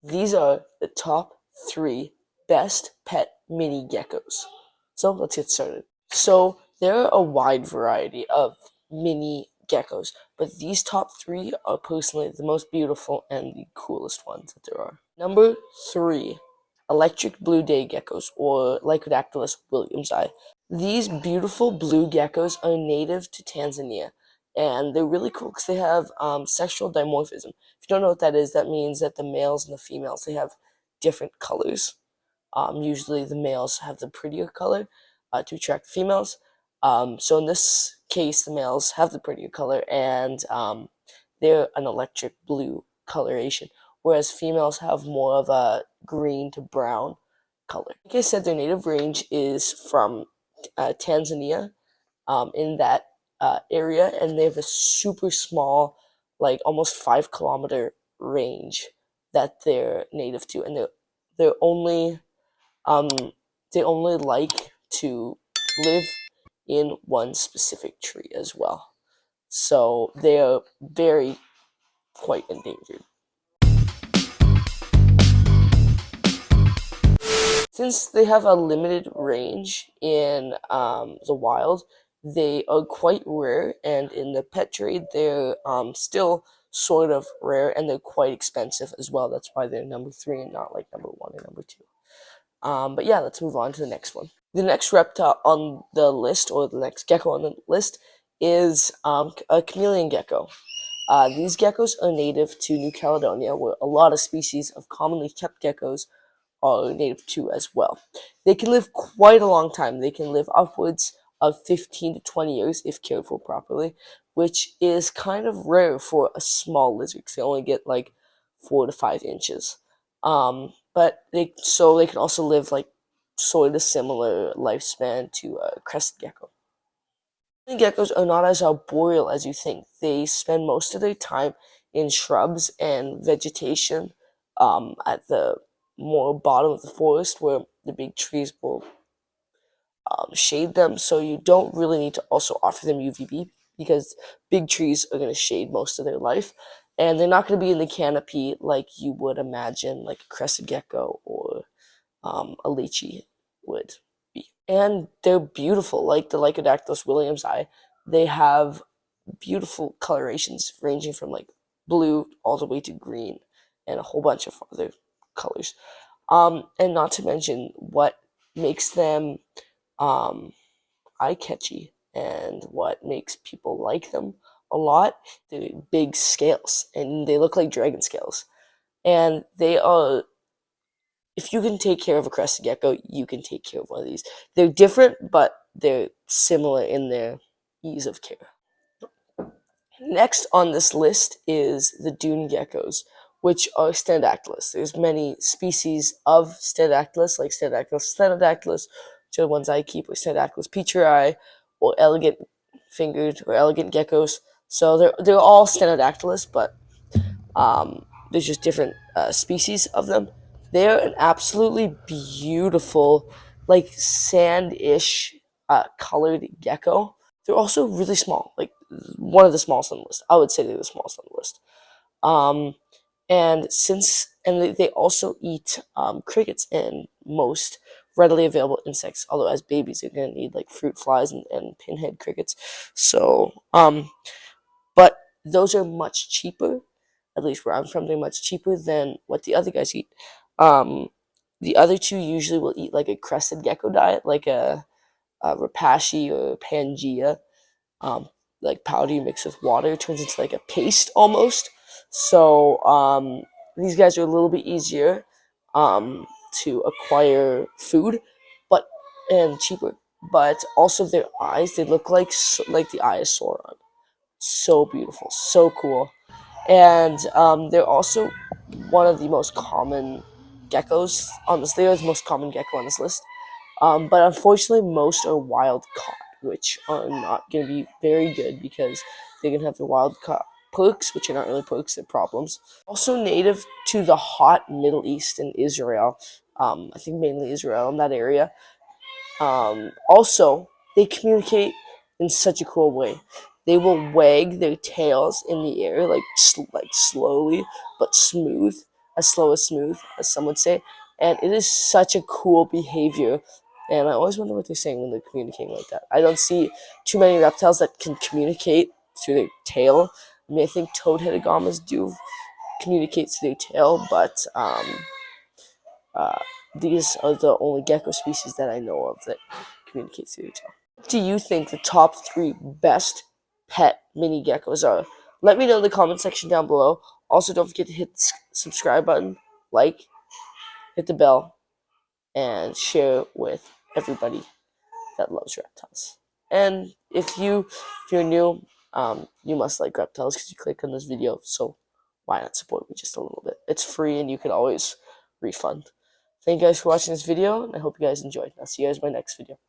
These are the top 3 best pet mini geckos. So let's get started. So there are a wide variety of mini geckos, but these top 3 are personally the most beautiful and the coolest ones that there are. Number 3, electric blue day geckos, or Lycodactylus williamsi. These beautiful blue geckos are native to Tanzania, and they're really cool because they have sexual dimorphism. If you don't know what that is, that means that the males and the females, they have different colors. Usually the males have the prettier color to attract the females. So in this case, the males have the prettier color, and they're an electric blue coloration, whereas females have more of a green to brown color. Like I said, their native range is from Tanzania, in that area, and they have a super small, like almost 5 kilometer range that they're native to, and they're only um, they only like to live in one specific tree as well. So they are very quite endangered. Since they have a limited range in the wild, they are quite rare, and in the pet trade, they're still sort of rare, and they're quite expensive as well. That's why they're number 3 and not like number 1 or number 2. But yeah, let's move on to the next one. The next reptile on the list, or the next gecko on the list, is a chameleon gecko. These geckos are native to New Caledonia, where a lot of species of commonly kept geckos are native to as well. They can live quite a long time. They can live upwards of 15 to 20 years if cared for properly, which is kind of rare for a small lizard because they only get like 4 to 5 inches. But they can also live like sort of similar lifespan to a crested gecko. Geckos are not as arboreal as you think. They spend most of their time in shrubs and vegetation at the more bottom of the forest where the big trees will shade them. So you don't really need to also offer them UVB because big trees are going to shade most of their life. And they're not going to be in the canopy like you would imagine, like a crested gecko or a lychee would be. And they're beautiful, like the Lycodactylus williamsi. They have beautiful colorations ranging from like blue all the way to green and a whole bunch of other colors. And not to mention what makes them eye catchy and what makes people like them a lot, the big scales, and they look like dragon scales. And they are, if you can take care of a crested gecko, you can take care of one of these. They're different, but they're similar in their ease of care. Next on this list is the dune geckos, which are stenodactylus. There's many species of stenodactylus, like Stenodactylus stenodactylus, which are the ones I keep, or Stenodactylus petrii, or elegant fingered or elegant geckos. So they're all stenodactylus, but there's just different species of them. They're an absolutely beautiful, like sand-ish colored gecko. They're also really small, like one of the smallest on the list. I would say they're the smallest on the list. Um, and they also eat crickets and most readily available insects. Although as babies, they're gonna need like fruit flies and pinhead crickets. So, but those are much cheaper. At least where I'm from, they're much cheaper than what the other guys eat. Um, the other two usually will eat like a crested gecko diet, like a rapashi or Pangea, um, like powder you mix with water, it turns into like a paste almost. So these guys are a little bit easier to acquire food, but and cheaper. But also their eyes, they look like the eye of Sauron. So beautiful, so cool, and they're also one of the most common geckos on this. They are the most common gecko on this list. But unfortunately, most are wild caught, which are not going to be very good because they're going to have the wild caught perks, which are not really perks, they're problems. Also native to the hot Middle East and Israel. I think mainly Israel in that area. Also, they communicate in such a cool way. They will wag their tails in the air, like slowly but smooth, as slow as smooth, as some would say. And it is such a cool behavior. And I always wonder what they're saying when they're communicating like that. I don't see too many reptiles that can communicate through their tail. I mean, I think toad-headed gommas do communicate through their tail, but uh, these are the only gecko species that I know of that communicate through their tail. What do you think the top 3 best pet mini geckos are? Let me know in the comment section down below. Also, don't forget to hit the subscribe button, like, hit the bell, and share with everybody that loves reptiles. And if you're new, you must like reptiles because you click on this video. So why not support me just a little bit? It's free and you can always refund. Thank you guys for watching this video, and I hope you guys enjoyed. I'll see you guys in my next video.